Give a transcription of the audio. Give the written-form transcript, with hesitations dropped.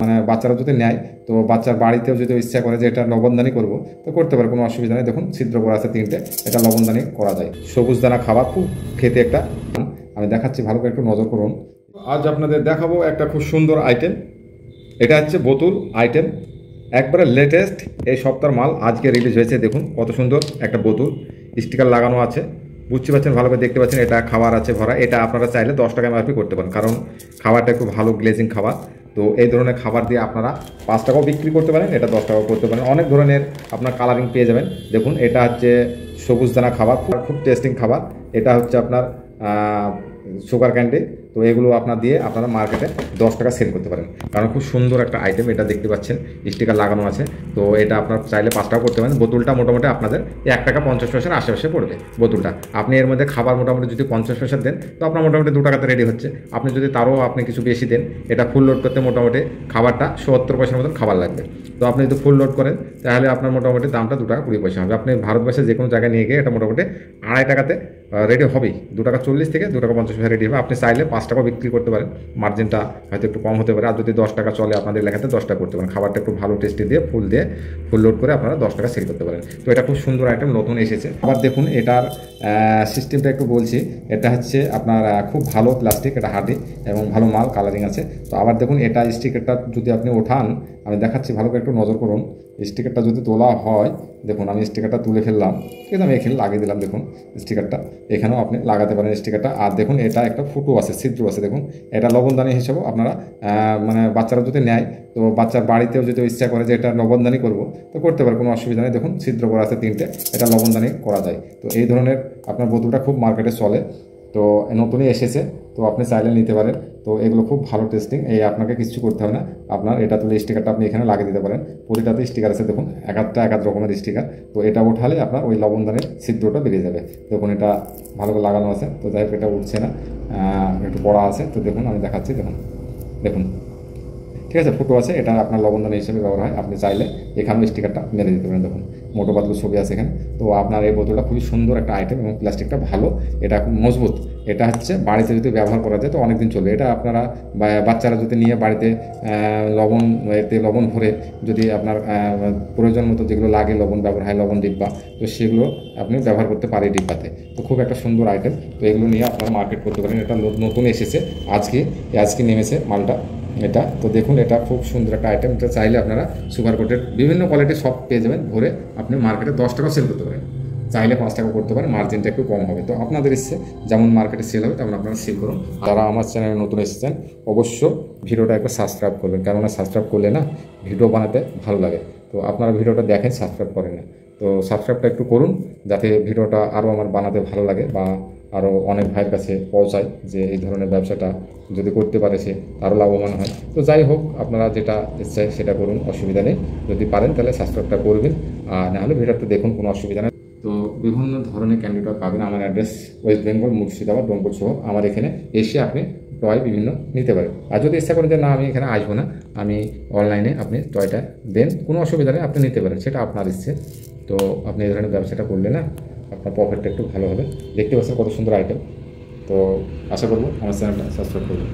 মানে বাচ্চারা যদি নেয় তো বাচ্চার বাড়িতেও যদি ইচ্ছা করে যে এটা লবণদানি করব তো করতে পারে, কোনো অসুবিধা নেই। দেখুন ছিদ্র করা আছে 3টে, এটা লবণদানি করা যায়। সবুজ দানা খাবার খুব খেতে একটা, আমি দেখাচ্ছি ভালো করে একটু নজর করুন। আজ আপনাদের দেখাবো একটা খুব সুন্দর আইটেম। এটা হচ্ছে বোতল আইটেম, একবারে লেটেস্ট এই সপ্তাহের মাল আজকে রিলিজ হয়েছে। দেখুন কত সুন্দর একটা বোতল, স্টিকার লাগানো আছে, বুঝতে পারছেন, ভালো করে দেখতে পাচ্ছেন। এটা খাবার আছে ভরা, এটা আপনারা চাইলে 10 টাকা এমআরপি করতে পারেন, কারণ খাবারটা একটু ভালো গ্লেজিং খাবার। তো এই ধরনের খাবার দিয়ে আপনারা 5 টাকাও বিক্রি করতে পারেন, এটা 10 টাকাও করতে পারেন। অনেক ধরনের আপনার কালারিং পেয়ে যাবেন। দেখুন এটা হচ্ছে সবুজ দানা খাবার, খুব টেস্টিং খাবার। এটা হচ্ছে আপনার সুগার ক্যান্ডি। তো এগুলো আপনার দিয়ে আপনারা মার্কেটে 10 টাকা সেল করতে পারেন, কারণ খুব সুন্দর একটা আইটেম। এটা দেখতে পাচ্ছেন স্টিকার লাগানো আছে। তো এটা আপনার চাইলে 5 টাকা করতে পারেন। বোতলটা মোটামুটি আপনাদের 1 টাকা 50 পয়সার আশেপাশে পড়বে বোতলটা। আপনি এর মধ্যে খাবার মোটামুটি যদি 50 পয়সা দেন তো আপনার মোটামুটি 2 টাকাতে রেডি হচ্ছে। আপনি যদি তারও আপনি কিছু বেশি দেন, এটা ফুল লোড করতে মোটামুটি খাবারটা 70 পয়সার মতন খাবার লাগবে। তো আপনি যদি ফুল লোড করেন তাহলে আপনার মোটামুটি দামটা 2 টাকা 20 পয়সা হবে। আপনি ভারতবর্ষে যে কোনো জায়গায় নিয়ে গিয়ে এটা মোটামুটি 2.5 টাকাতে রেডি হবেই। 2 টাকা 40 থেকে 2 টাকা 50 পয়সা রেডি হবে। আপনি চাইলে 5 টাকা বিক্রি করতে পারেন, মার্জিনটা হয়তো একটু কম হতে পারে। আর যদি 10 টাকা চলে আপনাদের লেখাতে 10 টাকা করতে পারেন। খাবারটা একটু ভালো টেস্টি দিয়ে ফুল লোড করে আপনারা 10 টাকা সেল করতে পারেন। তো এটা খুব সুন্দর আইটেম, নতুন এসেছে। আবার দেখুন এটার সিস্টেমটা একটু বলছি। এটা হচ্ছে আপনার খুব ভালো প্লাস্টিক, এটা হার্ডি এবং ভালো মাল, কালারিং আছে। তো আবার দেখুন এটা স্টিকারটা যদি আপনি ওঠান, আমি দেখাচ্ছি ভালো করে একটু নজর করুন। স্টিকারটা যদি তোলা হয়, দেখুন আমি স্টিকারটা তুলে ফেললাম, ঠিক আছে, আমি এখানে লাগিয়ে দিলাম। দেখুন স্টিকারটা এখানেও আপনি লাগাতে পারেন স্টিকারটা। আর দেখুন এটা একটা ফুটো আছে, ছিদ্র আছে। দেখুন এটা লবণদানি হিসেবেও আপনারা মানে বাচ্চারা যদি নেয় তো বাচ্চার বাড়িতেও যদি ইচ্ছা করে যে এটা লবণদানি করব তো করতে পারে, কোনো অসুবিধা নেই। দেখুন ছিদ্র করা আছে 3টে, এটা লবণদানি করা যায়। তো এই ধরনের আপনার বোতলটা খুব মার্কেটে চলে, তো নতুনই এসেছে, তো আপনি চাইলে নিতে পারেন। তো এগুলো খুব ভালো টেস্টিং, এই আপনাকে কিছু করতে হবে না। আপনার এটা তুলে স্টিকারটা আপনি এখানে লাগিয়ে দিতে পারেন। প্রতিটাতে স্টিকার আছে, দেখুন এক এক রকমের স্টিকার। তো এটা ওঠালে আপনার ওই লবণদানের ছিদ্রটা বেরিয়ে যাবে। দেখুন এটা ভালো করে লাগানো আছে। তো যাই হোক এটা উঠছে না, একটু পড়া আছে। তো দেখুন আমি দেখাচ্ছি, দেখুন দেখুন ঠিক আছে, ফুটো আছে। এটা আপনার লবণদানি হিসেবে ব্যবহার হয়। আপনি চাইলে এখানেও স্টিকারটা মেরে দিতে পারেন। দেখুন মোটো পাতলু ছবি আছে এখানে। তো আপনার এই বোতলটা খুবই সুন্দর একটা আইটেম এবং প্লাস্টিকটা ভালো, এটা খুব মজবুত। এটা হচ্ছে বাড়িতে যদি ব্যবহার করা যায় তো অনেকদিন চলবে। এটা আপনারা বাচ্চারা যদি নিয়ে বাড়িতে লবণ ভরে যদি আপনার প্রয়োজন মতো যেগুলো লাগে লবণ ব্যবহার হয়, লবণ ডিব্বা, তো সেগুলো আপনি ব্যবহার করতে পারেন ডিব্বাতে। তো খুব একটা সুন্দর আইটেম। তো এগুলো নিয়ে আপনারা মার্কেট করতে পারেন। এটা নতুন এসেছে, আজকে নেমেছে মালটা এটা। তো দেখুন এটা খুব সুন্দর একটা আইটেম। এটা চাইলে আপনারা সুপার কোটের বিভিন্ন কোয়ালিটির সব পেয়ে যাবেন ভরে। আপনি মার্কেটে 10 টাকা সেল করতে পারেন, চাইলে 5 টাকা করতে পারেন, মার্জিনটা একটু কম হবে। তো আপনাদের ইচ্ছে যেমন মার্কেটে সেল হবে তেমন আপনারা সেল করুন। যারা আমার চ্যানেলে নতুন এসেছেন অবশ্য ভিডিওটা একবার সাবস্ক্রাইব করবেন, কেননা সাবস্ক্রাইব করলে না ভিডিও বানাতে ভালো লাগে। তো আপনারা ভিডিওটা দেখেন, সাবস্ক্রাইব করেন না, তো সাবস্ক্রাইবটা একটু করুন যাতে ভিডিওটা আরও আমার বানাতে ভালো লাগে বা আরও অনেক ভাইয়ের কাছে পৌঁছায় যে এই ধরনের ব্যবসাটা যদি করতে পারে সে আরও লাভবান হয়। তো যাই হোক আপনারা যেটা ইচ্ছে সেটা করুন, অসুবিধা নেই। যদি পারেন তাহলে সাবস্ক্রাইবটা করবেন, আর নাহলে ভিডিওটা দেখুন, কোনো অসুবিধা নেই। তো বিভিন্ন ধরনের ক্যান্ডিডেট পাবেন। আমার অ্যাড্রেস ওয়েস্ট বেঙ্গল, মুর্শিদাবাদ, ডোমপুর সহ। আমার এখানে এসে আপনি টয় বিভিন্ন নিতে পারেন। আর যদি ইচ্ছা করেন যে না আমি এখানে আসবো না, আমি অনলাইনে আপনি টয়টা দেন, কোনো অসুবিধা নেই, আপনি নিতে পারেন, সেটা আপনার ইচ্ছে। তো আপনি এই ধরনের ব্যবসাটা করলে না আপনার প্রফিটটা একটু ভালো হবে। দেখতে পাচ্ছেন কত সুন্দর আইটেম। তো আশা করবো আমার চ্যানেলটা সাবস্ক্রাইব করবেন।